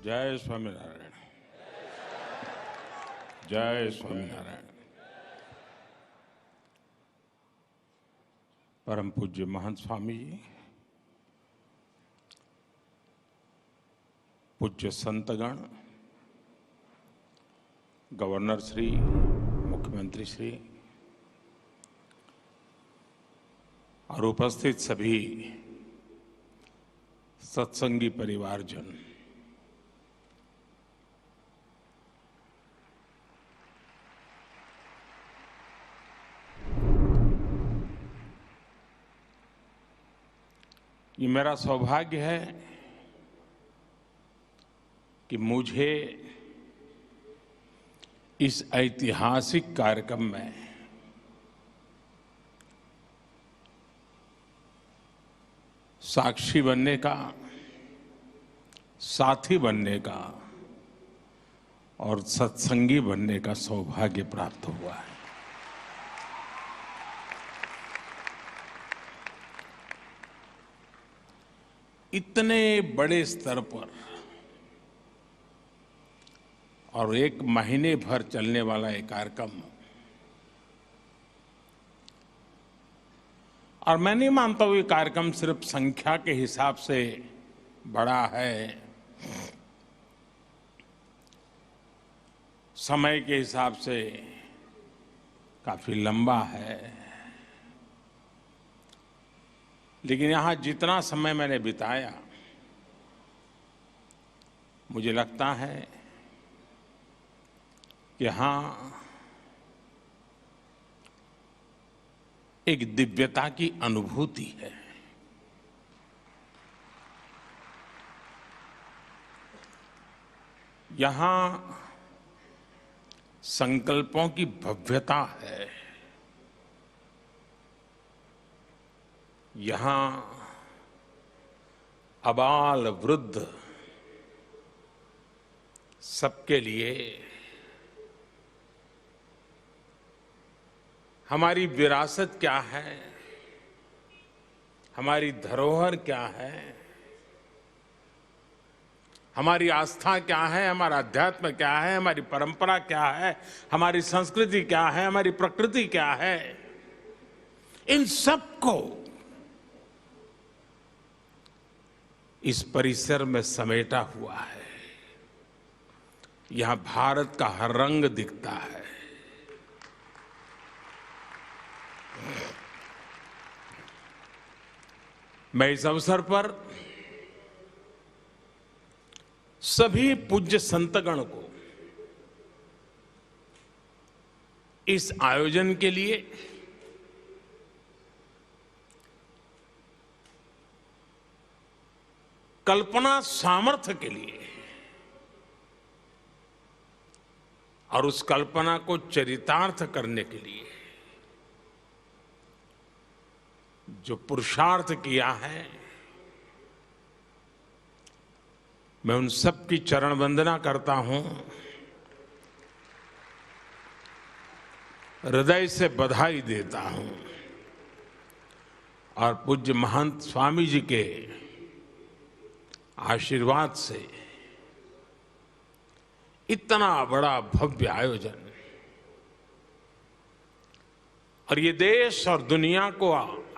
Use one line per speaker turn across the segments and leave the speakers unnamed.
जय स्वामीनारायण। जय स्वामीनारायण। परम पूज्य महंत स्वामी जी, पूज्य संतगण, गवर्नर श्री, मुख्यमंत्री श्री और उपस्थित सभी सत्संगी परिवारजन, ये मेरा सौभाग्य है कि मुझे इस ऐतिहासिक कार्यक्रम में साक्षी बनने का, साथी बनने का और सत्संगी बनने का सौभाग्य प्राप्त हुआ है। इतने बड़े स्तर पर और 1 महीने भर चलने वाला ये कार्यक्रम, और मैं नहीं मानता हूं ये कार्यक्रम सिर्फ संख्या के हिसाब से बड़ा है, समय के हिसाब से काफी लंबा है, लेकिन यहां जितना समय मैंने बिताया, मुझे लगता है कि यहां एक दिव्यता की अनुभूति है। यहां संकल्पों की भव्यता है। यहां अबाल वृद्ध सबके लिए हमारी विरासत क्या है, हमारी धरोहर क्या है, हमारी आस्था क्या है, हमारा अध्यात्म क्या है, हमारी परंपरा क्या है, हमारी संस्कृति क्या है, हमारी प्रकृति क्या है, इन सबको इस परिसर में समेटा हुआ है। यहां भारत का हर रंग दिखता है। मैं इस अवसर पर सभी पूज्य संतगण को इस आयोजन के लिए कल्पना सामर्थ्य के लिए और उस कल्पना को चरितार्थ करने के लिए जो पुरुषार्थ किया है, मैं उन सब की चरण वंदना करता हूं, हृदय से बधाई देता हूं और पूज्य महंत स्वामी जी के आशीर्वाद से इतना बड़ा भव्य आयोजन और ये देश और दुनिया को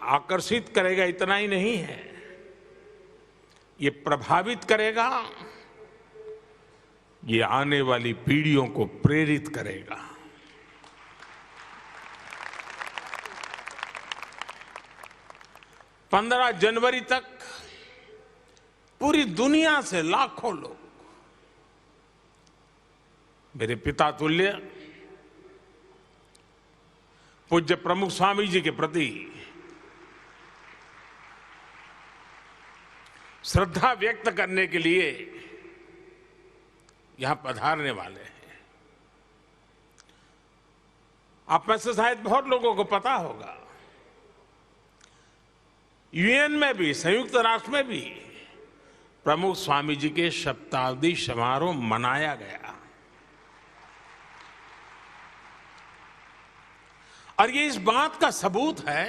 आकर्षित करेगा, इतना ही नहीं है, ये प्रभावित करेगा, ये आने वाली पीढ़ियों को प्रेरित करेगा। पंद्रह जनवरी तक पूरी दुनिया से लाखों लोग मेरे पिता तुल्य पूज्य प्रमुख स्वामी जी के प्रति श्रद्धा व्यक्त करने के लिए यहां पधारने वाले हैं। आप में से शायद बहुत लोगों को पता होगा, यूएन में भी, संयुक्त राष्ट्र में भी प्रमुख स्वामी जी के शताब्दी समारोह मनाया गया और ये इस बात का सबूत है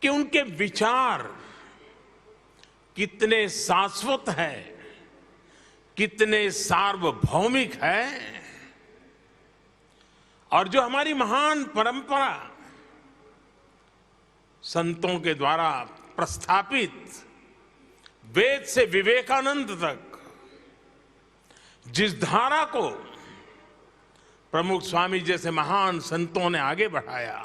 कि उनके विचार कितने शाश्वत हैं कितने सार्वभौमिक है, और जो हमारी महान परंपरा संतों के द्वारा प्रस्थापित वेद से विवेकानंद तक जिस धारा को प्रमुख स्वामी जैसे महान संतों ने आगे बढ़ाया,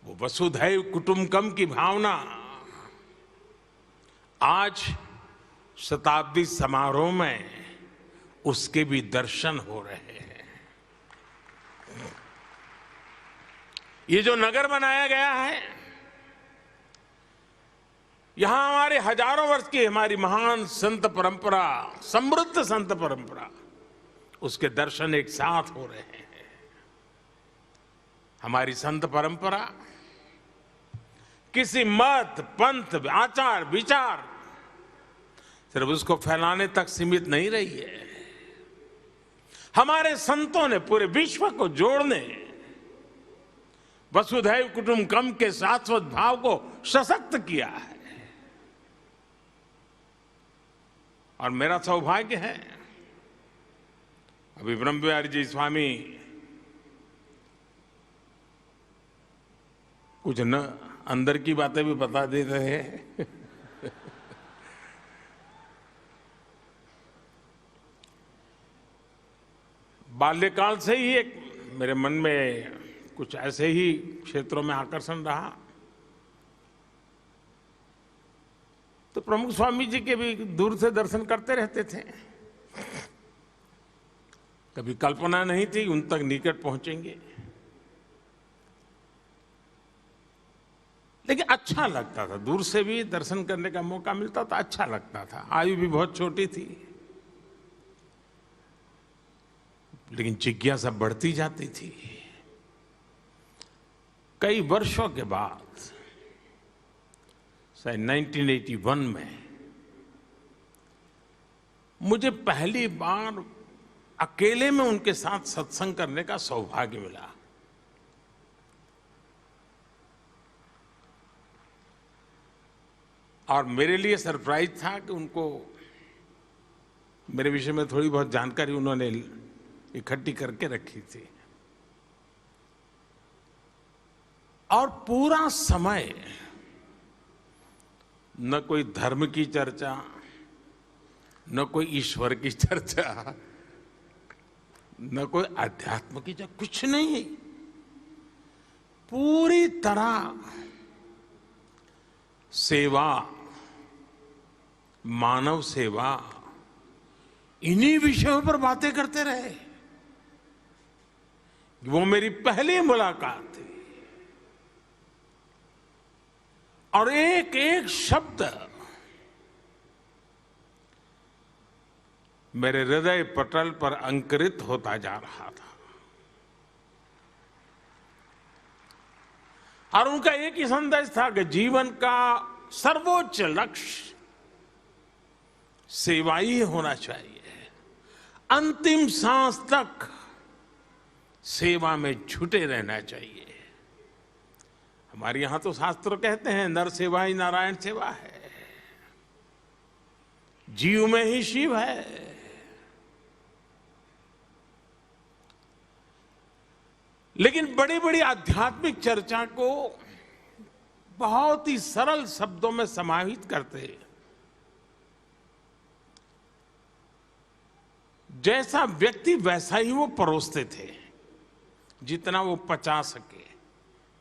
वो वसुधैव कुटुंबकम की भावना आज शताब्दी समारोह में उसके भी दर्शन हो रहे हैं। ये जो नगर बनाया गया है, यहां हमारे हजारों वर्ष की हमारी महान संत परंपरा, समृद्ध संत परंपरा, उसके दर्शन एक साथ हो रहे हैं। हमारी संत परंपरा किसी मत, पंथ, आचार, विचार सिर्फ उसको फैलाने तक सीमित नहीं रही है। हमारे संतों ने पूरे विश्व को जोड़ने, वसुधैव कुटुंबकम के शाश्वत भाव को सशक्त किया है। और मेरा सौभाग्य है, अभी ब्रह्म बिहारी जी स्वामी कुछ न अंदर की बातें भी बता दे रहे हैं। बाल्यकाल से ही एक मेरे मन में कुछ ऐसे ही क्षेत्रों में आकर्षण रहा, तो प्रमुख स्वामी जी के भी दूर से दर्शन करते रहते थे। कभी कल्पना नहीं थी उन तक निकट पहुंचेंगे, लेकिन अच्छा लगता था। दूर से भी दर्शन करने का मौका मिलता था, अच्छा लगता था। आयु भी बहुत छोटी थी, लेकिन जिज्ञासा बढ़ती जाती थी। कई वर्षों के बाद 1981 में मुझे पहली बार अकेले में उनके साथ सत्संग करने का सौभाग्य मिला। और मेरे लिए सरप्राइज था कि उनको मेरे विषय में थोड़ी बहुत जानकारी उन्होंने इकट्ठी करके रखी थी। और पूरा समय न कोई धर्म की चर्चा, न कोई ईश्वर की चर्चा, न कोई अध्यात्म की चर्चा, कुछ नहीं। पूरी तरह सेवा, मानव सेवा, इन्हीं विषयों पर बातें करते रहे। वो मेरी पहली मुलाकात थी, और एक एक शब्द मेरे हृदय पटल पर अंकुरित होता जा रहा था। और उनका एक ही संदेश था कि जीवन का सर्वोच्च लक्ष्य सेवा ही होना चाहिए। अंतिम सांस तक सेवा में जुटे रहना चाहिए। हमारे यहां तो शास्त्र कहते हैं नर सेवा ही नारायण सेवा है, जीव में ही शिव है। लेकिन बड़ी बड़ी आध्यात्मिक चर्चा को बहुत ही सरल शब्दों में समाहित करते, जैसा व्यक्ति वैसा ही वो परोसते थे, जितना वो पचा सके,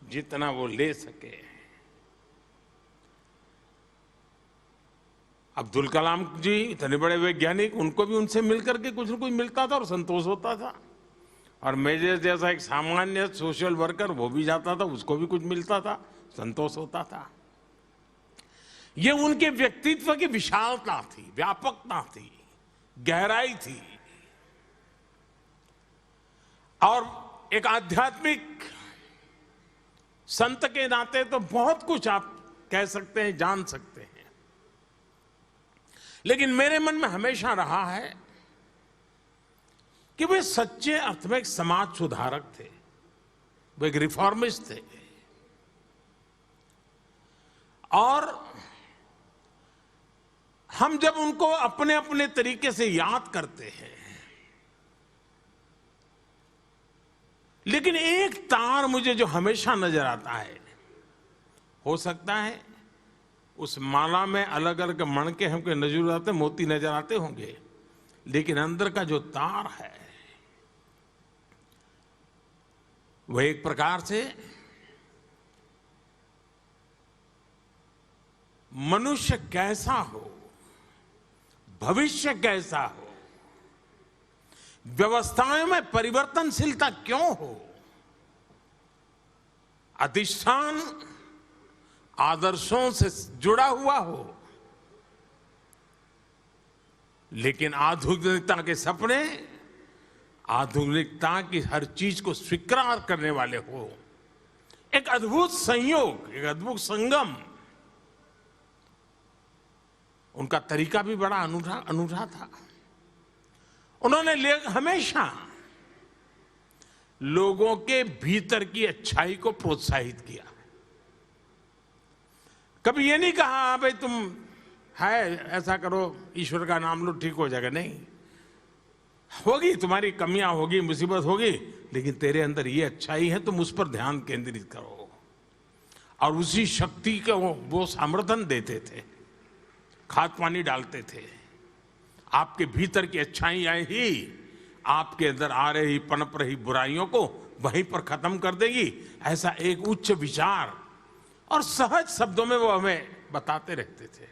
जितना वो ले सके। अब्दुल कलाम जी इतने बड़े वैज्ञानिक, उनको भी उनसे मिलकर के कुछ न कुछ मिलता था और संतोष होता था। और मैं जैसा एक सामान्य सोशल वर्कर, वो भी जाता था, उसको भी कुछ मिलता था, संतोष होता था। ये उनके व्यक्तित्व की विशालता थी, व्यापकता थी, गहराई थी। और एक आध्यात्मिक संत के नाते तो बहुत कुछ आप कह सकते हैं, जान सकते हैं। लेकिन मेरे मन में हमेशा रहा है कि वे सच्चे अर्थ में एक समाज सुधारक थे, वे एक रिफॉर्मिस्ट थे। और हम जब उनको अपने अपने तरीके से याद करते हैं, लेकिन एक तार मुझे जो हमेशा नजर आता है, हो सकता है उस माला में अलग अलग मणके हमको नजर आते, मोती नजर आते होंगे, लेकिन अंदर का जो तार है वह एक प्रकार से मनुष्य कैसा हो, भविष्य कैसा हो, व्यवस्थाओं में परिवर्तनशीलता क्यों हो, अधिष्ठान आदर्शों से जुड़ा हुआ हो, लेकिन आधुनिकता के सपने आधुनिकता की हर चीज को स्वीकार करने वाले हो। एक अद्भुत संयोग, एक अद्भुत संगम। उनका तरीका भी बड़ा अनूठा था। उन्होंने हमेशा लोगों के भीतर की अच्छाई को प्रोत्साहित किया। कभी ये नहीं कहा भाई तुम है ऐसा करो, ईश्वर का नाम लो ठीक हो जाएगा। नहीं, होगी तुम्हारी कमियां होगी, मुसीबत होगी, लेकिन तेरे अंदर ये अच्छाई है, तुम उस पर ध्यान केंद्रित करो। और उसी शक्ति को वो समर्थन देते थे, खाद पानी डालते थे। आपके भीतर की अच्छाइयां ही आपके अंदर आ रही पनप रही बुराइयों को वहीं पर खत्म कर देगी। ऐसा एक उच्च विचार और सहज शब्दों में वो हमें बताते रहते थे।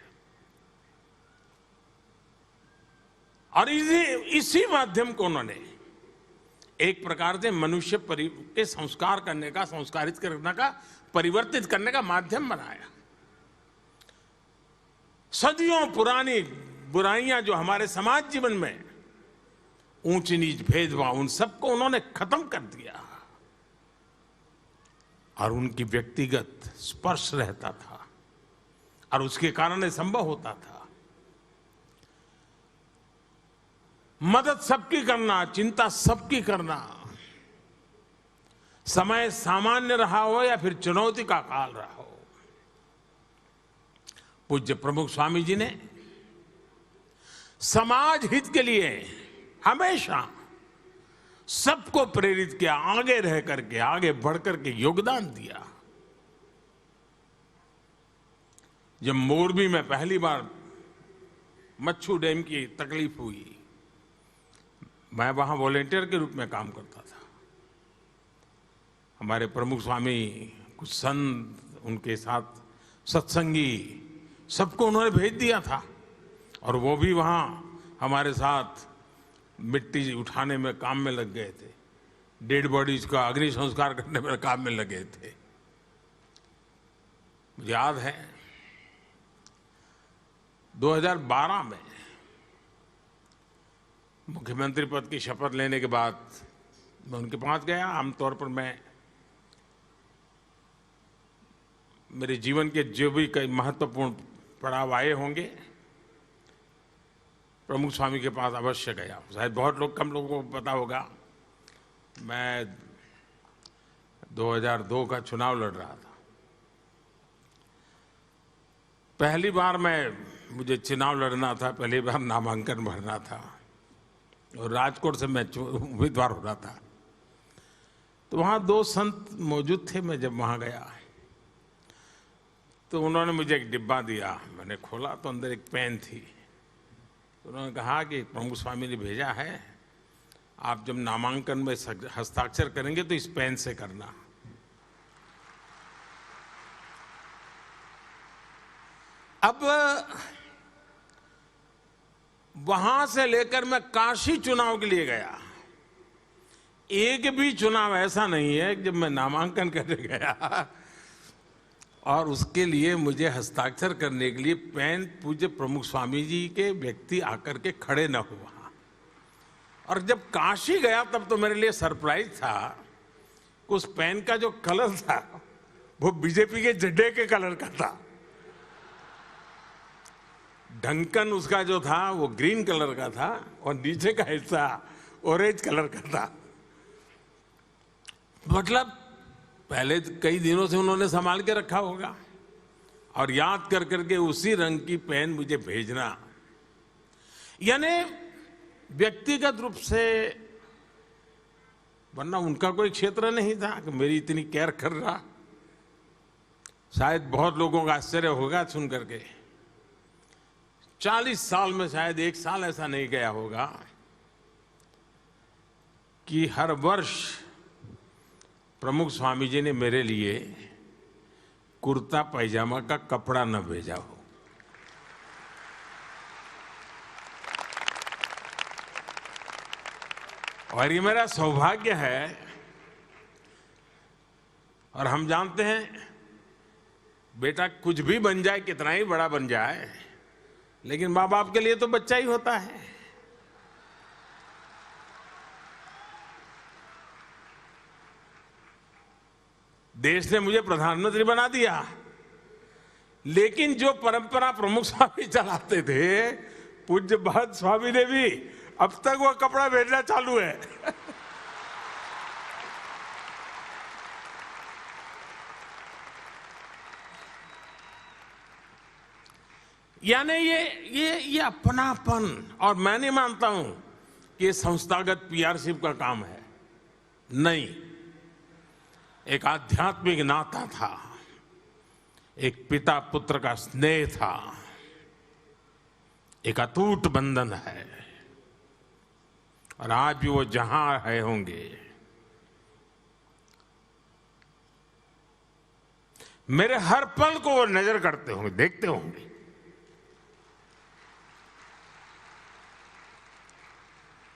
और इसी माध्यम को उन्होंने एक प्रकार से मनुष्य के संस्कार करने का, संस्कारित करने का, परिवर्तित करने का माध्यम बनाया। सदियों पुरानी बुराइयां जो हमारे समाज जीवन में ऊंच नीच भेदभाव, उन सबको उन्होंने खत्म कर दिया। और उनकी व्यक्तिगत स्पर्श रहता था और उसके कारण ये संभव होता था। मदद सबकी करना, चिंता सबकी करना, समय सामान्य रहा हो या फिर चुनौती का काल रहा हो। पूज्य प्रमुख स्वामी जी ने समाज हित के लिए हमेशा सबको प्रेरित किया, आगे रह करके, आगे बढ़ करके योगदान दिया। जब मोरबी में पहली बार मच्छू डैम की तकलीफ हुई, मैं वहां वॉलेंटियर के रूप में काम करता था। हमारे प्रमुख स्वामी, कुछ संत, उनके साथ सत्संगी, सबको उन्होंने भेज दिया था। और वो भी वहां हमारे साथ मिट्टी उठाने में काम में लग गए थे, डेड बॉडीज का अग्नि संस्कार करने में काम में लगे थे। मुझे याद है 2012 में मुख्यमंत्री पद की शपथ लेने के बाद मैं उनके पास गया। आमतौर पर मैं मेरे जीवन के जो भी कई महत्वपूर्ण पड़ाव आए होंगे, प्रमुख स्वामी के पास अवश्य गया। शायद बहुत कम लोगों को पता होगा, मैं 2002 का चुनाव लड़ रहा था। पहली बार मुझे चुनाव लड़ना था, पहली बार नामांकन भरना था और राजकोट से मैं उम्मीदवार हो रहा था। तो वहाँ 2 संत मौजूद थे। मैं जब वहाँ गया तो उन्होंने मुझे एक डिब्बा दिया। मैंने खोला तो अंदर एक पेन थी। तो उन्होंने कहा कि प्रमुख स्वामी ने भेजा है, आप जब नामांकन में हस्ताक्षर करेंगे तो इस पेन से करना। अब वहां से लेकर मैं काशी चुनाव के लिए गया, एक भी चुनाव ऐसा नहीं है जब मैं नामांकन करने गया और उसके लिए मुझे हस्ताक्षर करने के लिए पेन पूज्य प्रमुख स्वामी जी के व्यक्ति आकर के खड़े न हुआ। और जब काशी गया तब तो मेरे लिए सरप्राइज था, उस पेन का जो कलर था वो बीजेपी के झंडे के कलर का था। ढक्कन उसका जो था वो ग्रीन कलर का था और नीचे का हिस्सा ऑरेंज कलर का था। मतलब पहले कई दिनों से उन्होंने संभाल के रखा होगा और याद कर करके उसी रंग की पेन मुझे भेजना यानी व्यक्तिगत रूप से, वरना उनका कोई क्षेत्र नहीं था कि मेरी इतनी केयर कर रहा। शायद बहुत लोगों का आश्चर्य होगा सुन करके, 40 साल में शायद एक साल ऐसा नहीं गया होगा कि हर वर्ष प्रमुख स्वामी जी ने मेरे लिए कुर्ता पैजामा का कपड़ा न भेजा हो। और ये मेरा सौभाग्य है। और हम जानते हैं बेटा कुछ भी बन जाए, कितना ही बड़ा बन जाए, लेकिन माँ बाप के लिए तो बच्चा ही होता है। देश ने मुझे प्रधानमंत्री बना दिया, लेकिन जो परंपरा प्रमुख स्वामी चलाते थे, पूज्य भगत स्वामी ने भी अब तक वो कपड़ा भेजना चालू है। यानी ये अपनापन, और मैं नहीं मानता हूं कि ये संस्थागत पीआरशिप का काम है, नहीं, एक आध्यात्मिक नाता था, एक पिता पुत्र का स्नेह था, एक अटूट बंधन है। और आज भी वो जहां है होंगे, मेरे हर पल को वो नजर करते होंगे, देखते होंगे।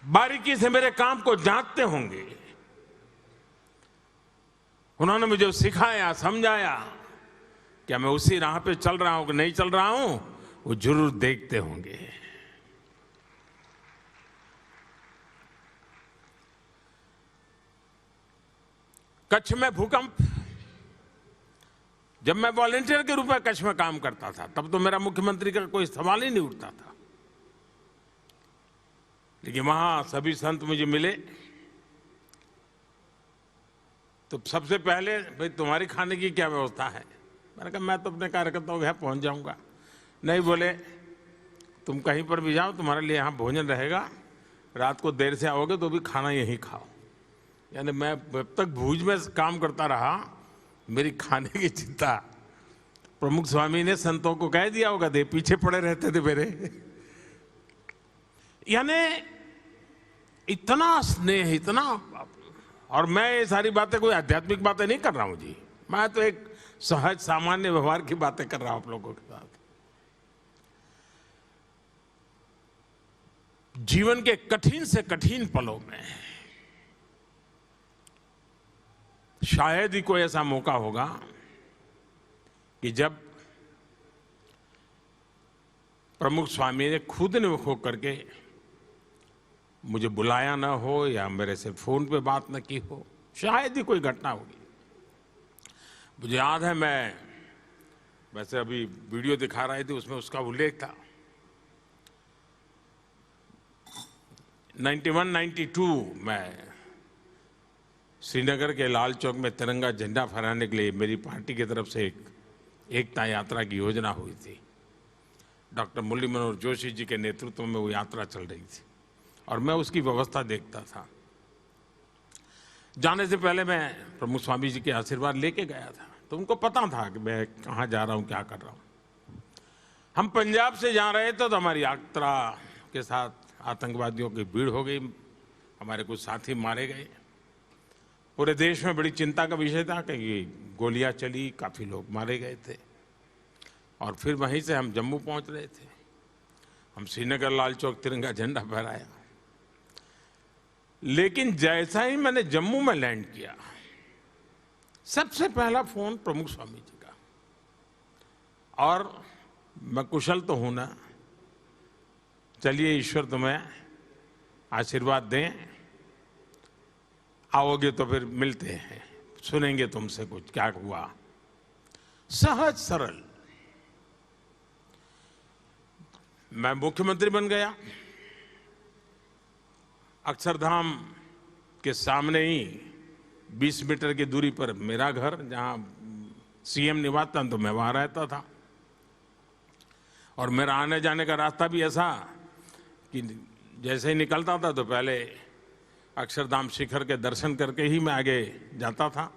बारीकी से मेरे काम को जांचते होंगे। उन्होंने मुझे सिखाया, समझाया, क्या मैं उसी राह पे चल रहा हूं कि नहीं चल रहा हूं, वो जरूर देखते होंगे। कच्छ में भूकंप, जब मैं वॉलंटियर के रूप में कच्छ में काम करता था, तब तो मेरा मुख्यमंत्री का कोई सवाल ही नहीं उठता था। लेकिन वहां सभी संत मुझे मिले तो सबसे पहले, भाई तुम्हारी खाने की क्या व्यवस्था है? मैंने कहा मैं तो अपने कार्यकर्ताओं के यहाँ पहुंच जाऊंगा। नहीं, बोले तुम कहीं पर भी जाओ, तुम्हारे लिए यहाँ भोजन रहेगा, रात को देर से आओगे तो भी खाना यहीं खाओ। यानी मैं जब तक भूज में काम करता रहा, मेरी खाने की चिंता प्रमुख स्वामी ने संतों को कह दिया होगा, दे पीछे पड़े रहते थे मेरे। यानी इतना स्नेह, इतना। और मैं ये सारी बातें कोई आध्यात्मिक बातें नहीं कर रहा हूं जी, मैं तो एक सहज सामान्य व्यवहार की बातें कर रहा हूं आप लोगों के साथ। जीवन के कठिन से कठिन पलों में शायद ही कोई ऐसा मौका होगा कि जब प्रमुख स्वामी ने खुद ने होकर के मुझे बुलाया ना हो या मेरे से फोन पे बात न की हो, शायद ही कोई घटना होगी। मुझे याद है, मैं वैसे अभी वीडियो दिखा रहे थे, उसमें उसका उल्लेख था। 91-92 में श्रीनगर के लाल चौक में तिरंगा झंडा फहराने के लिए मेरी पार्टी की तरफ से एक एकता यात्रा की योजना हुई थी। डॉक्टर मुरली मनोहर जोशी जी के नेतृत्व में वो यात्रा चल रही थी और मैं उसकी व्यवस्था देखता था। जाने से पहले मैं प्रमुख स्वामी जी के आशीर्वाद लेके गया था, तो उनको पता था कि मैं कहाँ जा रहा हूँ, क्या कर रहा हूँ। हम पंजाब से जा रहे थे तो हमारी यात्रा के साथ आतंकवादियों की भीड़ हो गई, हमारे कुछ साथी मारे गए। पूरे देश में बड़ी चिंता का विषय था कि गोलियां चली, काफ़ी लोग मारे गए थे। और फिर वहीं से हम जम्मू पहुंच रहे थे। हम श्रीनगर लाल चौक तिरंगा झंडा फहराया। लेकिन जैसा ही मैंने जम्मू में लैंड किया, सबसे पहला फोन प्रमुख स्वामी जी का। और मैं कुशल तो हूं ना, चलिए ईश्वर तुम्हें आशीर्वाद दें, आओगे तो फिर मिलते हैं, सुनेंगे तुमसे कुछ क्या हुआ। सहज सरल। मैं मुख्यमंत्री बन गया। अक्षरधाम के सामने ही 20 मीटर की दूरी पर मेरा घर, जहां सीएम निवास था, तो मैं वहां रहता था। और मेरा आने जाने का रास्ता भी ऐसा कि जैसे ही निकलता था तो पहले अक्षरधाम शिखर के दर्शन करके ही मैं आगे जाता था।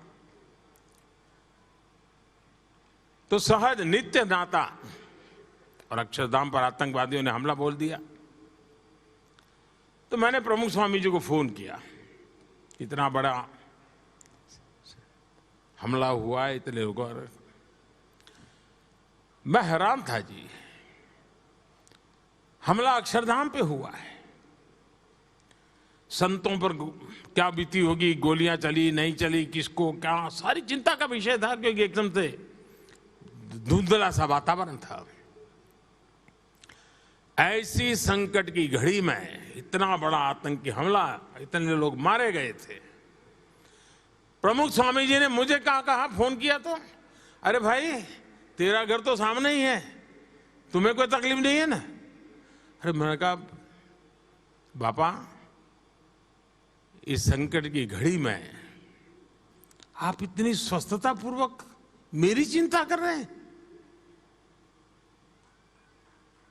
तो सहज नित्य नाता, और अक्षरधाम पर आतंकवादियों ने हमला बोल दिया तो मैंने प्रमुख स्वामी जी को फोन किया, इतना बड़ा हमला हुआ है, इतने लोगों, मैं हैरान था जी। हमला अक्षरधाम पे हुआ है, संतों पर क्या बीती होगी, गोलियां चली नहीं चली, किसको क्या, सारी चिंता का विषय था, क्योंकि एकदम से धुंधला सा वातावरण था। ऐसी संकट की घड़ी में इतना बड़ा आतंकी हमला, इतने लोग मारे गए थे। प्रमुख स्वामी जी ने मुझे कहा फोन किया तो, अरे भाई तेरा घर तो सामने ही है, तुम्हें कोई तकलीफ नहीं है ना? अरे मैंने कहा बापा, इस संकट की घड़ी में आप इतनी स्वस्थता पूर्वक मेरी चिंता कर रहे हैं?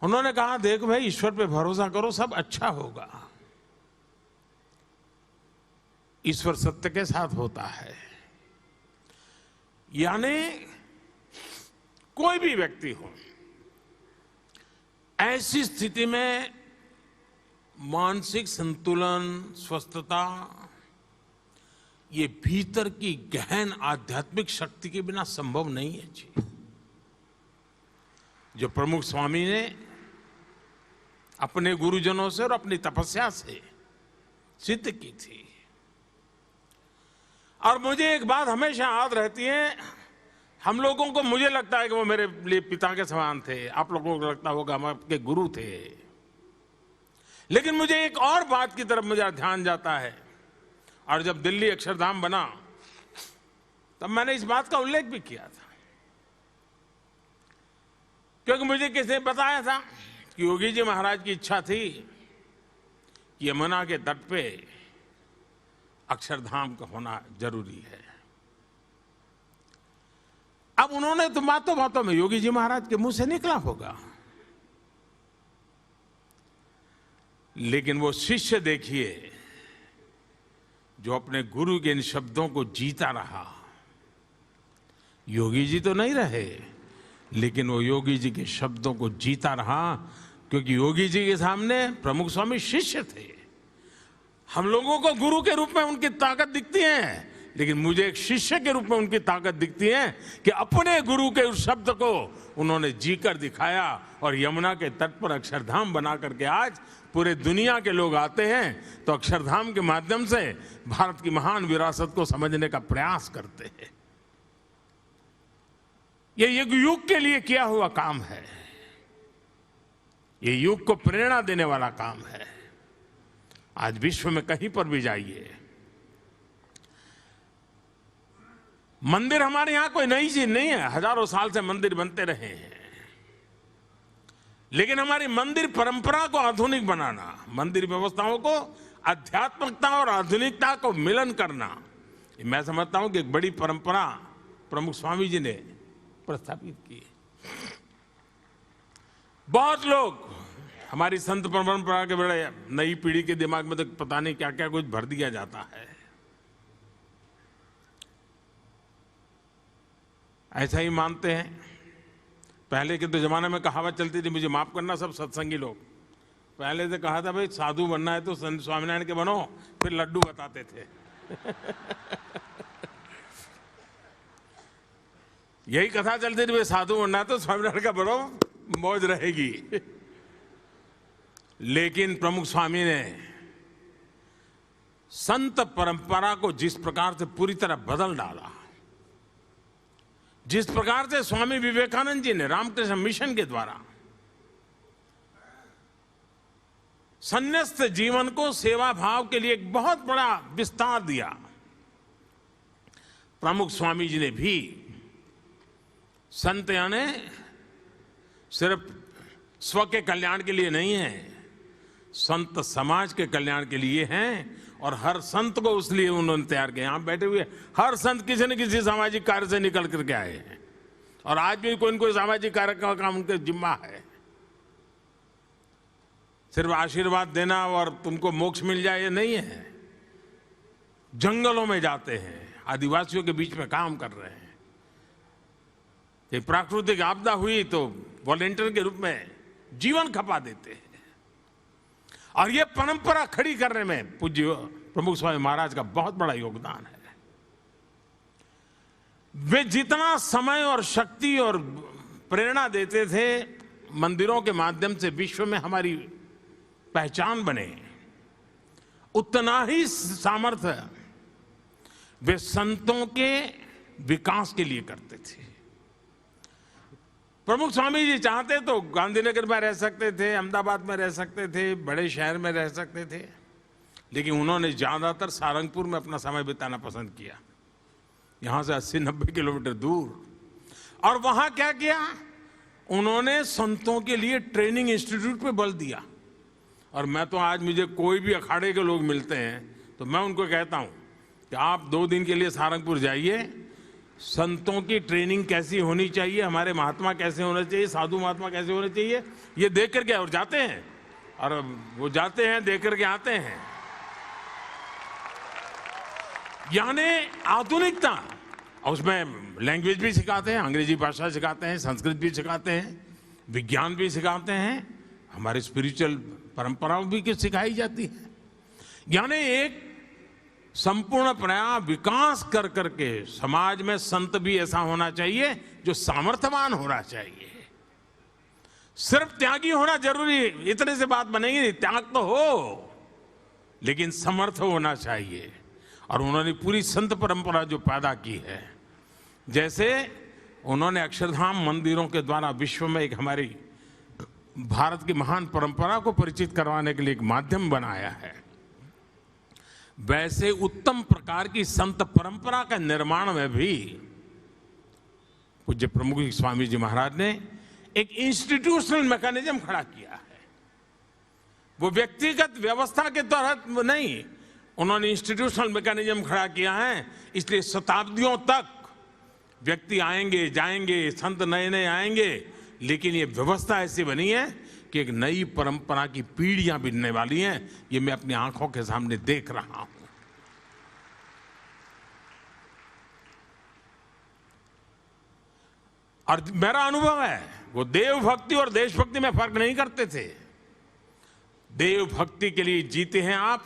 उन्होंने कहा देख भाई, ईश्वर पे भरोसा करो, सब अच्छा होगा। ईश्वर सत्य के साथ होता है। यानी कोई भी व्यक्ति हो, ऐसी स्थिति में मानसिक संतुलन, स्वस्थता, ये भीतर की गहन आध्यात्मिक शक्ति के बिना संभव नहीं है जी। जो प्रमुख स्वामी ने अपने गुरुजनों से और अपनी तपस्या से सिद्ध की थी। और मुझे एक बात हमेशा याद रहती है, हम लोगों को, मुझे लगता है कि वो मेरे लिए पिता के समान थे, आप लोगों को लगता होगा हम आपके गुरु थे, लेकिन मुझे एक और बात की तरफ मुझे ध्यान जाता है। और जब दिल्ली अक्षरधाम बना तब मैंने इस बात का उल्लेख भी किया था, क्योंकि मुझे किसी ने बताया था कि योगी जी महाराज की इच्छा थी कि यमुना के तट पे अक्षरधाम का होना जरूरी है। अब उन्होंने तो बातों बातों में योगी जी महाराज के मुंह से निकला होगा, लेकिन वो शिष्य देखिए जो अपने गुरु के इन शब्दों को जीता रहा। योगी जी तो नहीं रहे, लेकिन वो योगी जी के शब्दों को जीता रहा, क्योंकि योगी जी के सामने प्रमुख स्वामी शिष्य थे। हम लोगों को गुरु के रूप में उनकी ताकत दिखती है, लेकिन मुझे एक शिष्य के रूप में उनकी ताकत दिखती है कि अपने गुरु के उस शब्द को उन्होंने जीकर दिखाया, और यमुना के तट पर अक्षरधाम बना करके आज पूरे दुनिया के लोग आते हैं तो अक्षरधाम के माध्यम से भारत की महान विरासत को समझने का प्रयास करते हैं। ये युग के लिए किया हुआ काम है, ये युग को प्रेरणा देने वाला काम है। आज विश्व में कहीं पर भी जाइए, मंदिर हमारे यहां कोई नई चीज नहीं है, हजारों साल से मंदिर बनते रहे हैं, लेकिन हमारी मंदिर परंपरा को आधुनिक बनाना, मंदिर व्यवस्थाओं को आध्यात्मिकता और आधुनिकता को मिलन करना, मैं समझता हूं कि एक बड़ी परंपरा प्रमुख स्वामी जी ने प्रस्थापित की। बहुत लोग हमारी संत परंपरा के बड़े, नई पीढ़ी के दिमाग में तो पता नहीं क्या क्या कुछ भर दिया जाता है। ऐसा ही मानते हैं। पहले के तो जमाने में कहावत चलती थी, मुझे माफ करना सब सत्संगी लोग, पहले से कहा था भाई साधु बनना है तो संत स्वामीनारायण के बनो, फिर लड्डू बताते थे। यही कथा चलती थी, भाई साधु बनना है तो स्वामीनारायण का बनो, मौज रहेगी। लेकिन प्रमुख स्वामी ने संत परंपरा को जिस प्रकार से पूरी तरह बदल डाला, जिस प्रकार से स्वामी विवेकानंद जी ने रामकृष्ण मिशन के द्वारा संन्यास्त जीवन को सेवा भाव के लिए एक बहुत बड़ा विस्तार दिया, प्रमुख स्वामी जी ने भी संत यानी सिर्फ स्व के कल्याण के लिए नहीं है, संत समाज के कल्याण के लिए हैं। और हर संत को उसलिए उन्होंने तैयार किया। यहां बैठे हुए हर संत किसी न किसी सामाजिक कार्य से निकल करके आए हैं, और आज भी कोई न कोई सामाजिक कार्य का काम उनके जिम्मा है। सिर्फ आशीर्वाद देना और तुमको मोक्ष मिल जाए ये नहीं है। जंगलों में जाते हैं, आदिवासियों के बीच में काम कर रहे हैं। एक प्राकृतिक आपदा हुई तो वॉलंटियर के रूप में जीवन खपा देते हैं। और ये परंपरा खड़ी करने में पूज्य प्रमुख स्वामी महाराज का बहुत बड़ा योगदान है। वे जितना समय और शक्ति और प्रेरणा देते थे मंदिरों के माध्यम से विश्व में हमारी पहचान बने, उतना ही सामर्थ्य वे संतों के विकास के लिए करते थे। प्रमुख स्वामी जी चाहते तो गांधीनगर में रह सकते थे, अहमदाबाद में रह सकते थे, बड़े शहर में रह सकते थे, लेकिन उन्होंने ज्यादातर सारंगपुर में अपना समय बिताना पसंद किया, यहां से 80-90 किलोमीटर दूर। और वहां क्या किया, उन्होंने संतों के लिए ट्रेनिंग इंस्टीट्यूट पे बल दिया। और मैं तो आज मुझे कोई भी अखाड़े के लोग मिलते हैं तो मैं उनको कहता हूं कि आप 2 दिन के लिए सारंगपुर जाइए, संतों की ट्रेनिंग कैसी होनी चाहिए, हमारे महात्मा कैसे होने चाहिए, साधु महात्मा कैसे होने चाहिए, ये देख करके और जाते हैं। और वो जाते हैं, देख करके आते हैं। यानी आधुनिकता, उसमें लैंग्वेज भी सिखाते हैं, अंग्रेजी भाषा सिखाते हैं, संस्कृत भी सिखाते हैं, विज्ञान भी सिखाते हैं, हमारी स्पिरिचुअल परंपराओं भी सिखाई जाती है। यानी एक संपूर्ण प्रयास विकास कर करके समाज में संत भी ऐसा होना चाहिए जो सामर्थ्यवान होना चाहिए। सिर्फ त्यागी होना जरूरी, इतने से बात बनेगी नहीं, त्याग तो हो लेकिन समर्थ होना चाहिए। और उन्होंने पूरी संत परंपरा जो पैदा की है, जैसे उन्होंने अक्षरधाम मंदिरों के द्वारा विश्व में एक हमारी भारत की महान परंपरा को परिचित करवाने के लिए एक माध्यम बनाया है, वैसे उत्तम प्रकार की संत परंपरा का निर्माण में भी पूज्य प्रमुख स्वामी जी महाराज ने एक इंस्टीट्यूशनल मैकेनिज्म खड़ा किया है। वो व्यक्तिगत व्यवस्था के तहत नहीं, उन्होंने इंस्टीट्यूशनल मैकेनिज्म खड़ा किया है। इसलिए शताब्दियों तक व्यक्ति आएंगे जाएंगे, संत नए नए आएंगे, लेकिन ये व्यवस्था ऐसी बनी है कि एक नई परंपरा की पीढ़ियां बिनने वाली हैं। ये मैं अपनी आंखों के सामने देख रहा हूं। और मेरा अनुभव है, वो देव भक्ति और देशभक्ति में फर्क नहीं करते थे। देव भक्ति के लिए जीते हैं आप,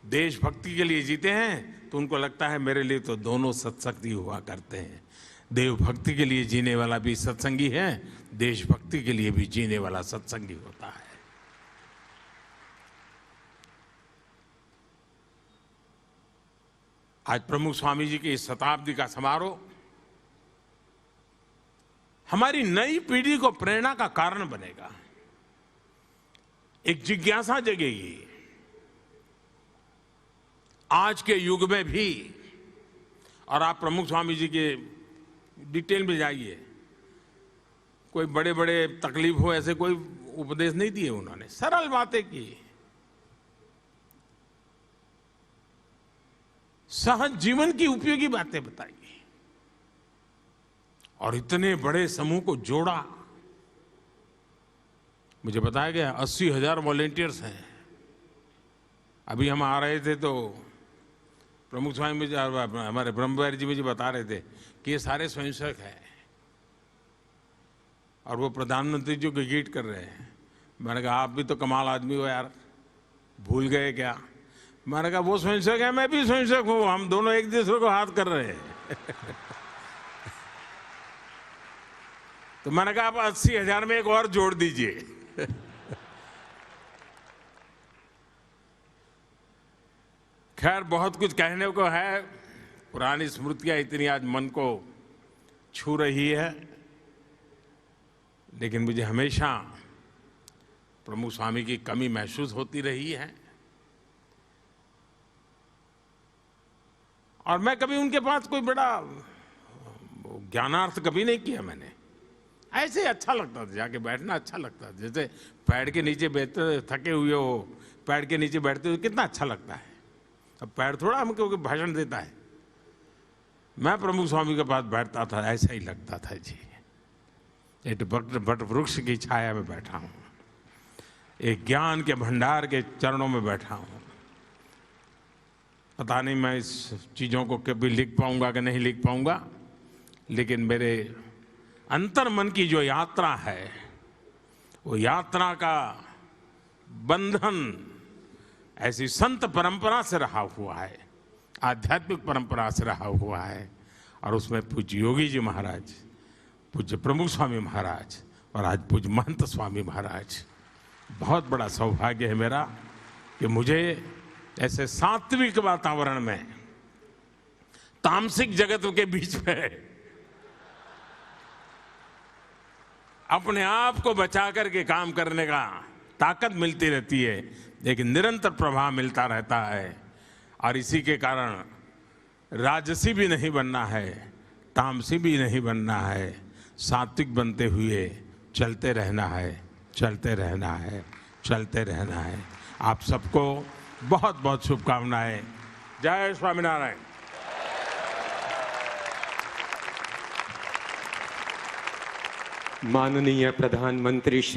देशभक्ति के लिए जीते हैं, तो उनको लगता है मेरे लिए तो दोनों सत्संगी हुआ करते हैं। देव भक्ति के लिए जीने वाला भी सत्संगी है, देशभक्ति के लिए भी जीने वाला सत्संगी होता है। आज प्रमुख स्वामी जी की इस शताब्दी का समारोह हमारी नई पीढ़ी को प्रेरणा का कारण बनेगा, एक जिज्ञासा जगेगी। आज के युग में भी, और आप प्रमुख स्वामी जी के डिटेल में जाइए, कोई बड़े बड़े तकलीफ हो ऐसे कोई उपदेश नहीं दिए उन्होंने, सरल बातें की, सहज जीवन की उपयोगी बातें बताई और इतने बड़े समूह को जोड़ा। मुझे बताया गया 80,000 वॉलेंटियर्स हैं। अभी हम आ रहे थे तो प्रमुख स्वामी जी, हमारे ब्रह्मविहारी जी मुझे बता रहे थे कि ये सारे स्वयंसेवक हैं और वो प्रधानमंत्री जी को गीट कर रहे हैं। मैंने कहा आप भी तो कमाल आदमी हो यार, भूल गए क्या? मैंने कहा वो स्वयंसेवक है, मैं भी स्वयंसेवक हूँ, हम दोनों एक दूसरे को हाथ कर रहे हैं। तो मैंने कहा आप 80,000 में एक और जोड़ दीजिए। खैर बहुत कुछ कहने को है, पुरानी स्मृतियां इतनी आज मन को छू रही है, लेकिन मुझे हमेशा प्रमुख स्वामी की कमी महसूस होती रही है। और मैं कभी उनके पास कोई बड़ा ज्ञानार्थ कभी नहीं किया मैंने, ऐसे ही अच्छा लगता था, जाके बैठना अच्छा लगता था। जैसे पेड़ के नीचे बैठते, थके हुए हो, पेड़ के नीचे बैठते हुए कितना अच्छा लगता है। अब पेड़ थोड़ा हमको भाषण देता है, मैं प्रमुख स्वामी के पास बैठता था, ऐसा ही लगता था जी, एक बट वृक्ष की छाया में बैठा हूं। एक ज्ञान के भंडार के चरणों में बैठा हूं। पता नहीं मैं इस चीज़ों को कभी लिख पाऊंगा कि नहीं लिख पाऊंगा, लेकिन मेरे अंतर्मन की जो यात्रा है, वो यात्रा का बंधन ऐसी संत परंपरा से रहा हुआ है, आध्यात्मिक परंपरा से रहा हुआ है। और उसमें पूज्य योगी जी महाराज, पूज्य प्रमुख स्वामी महाराज और आज पूज्य महंत स्वामी महाराज, बहुत बड़ा सौभाग्य है मेरा कि मुझे ऐसे सात्विक वातावरण में, तामसिक जगत के बीच में अपने आप को बचा करके काम करने का ताकत मिलती रहती है, एक निरंतर प्रभाव मिलता रहता है। और इसी के कारण राजसी भी नहीं बनना है, तामसी भी नहीं बनना है, सात्विक बनते हुए चलते रहना है, चलते रहना है, चलते रहना है। आप सबको बहुत बहुत शुभकामनाएं। जय स्वामीनारायण।
माननीय प्रधानमंत्री श्री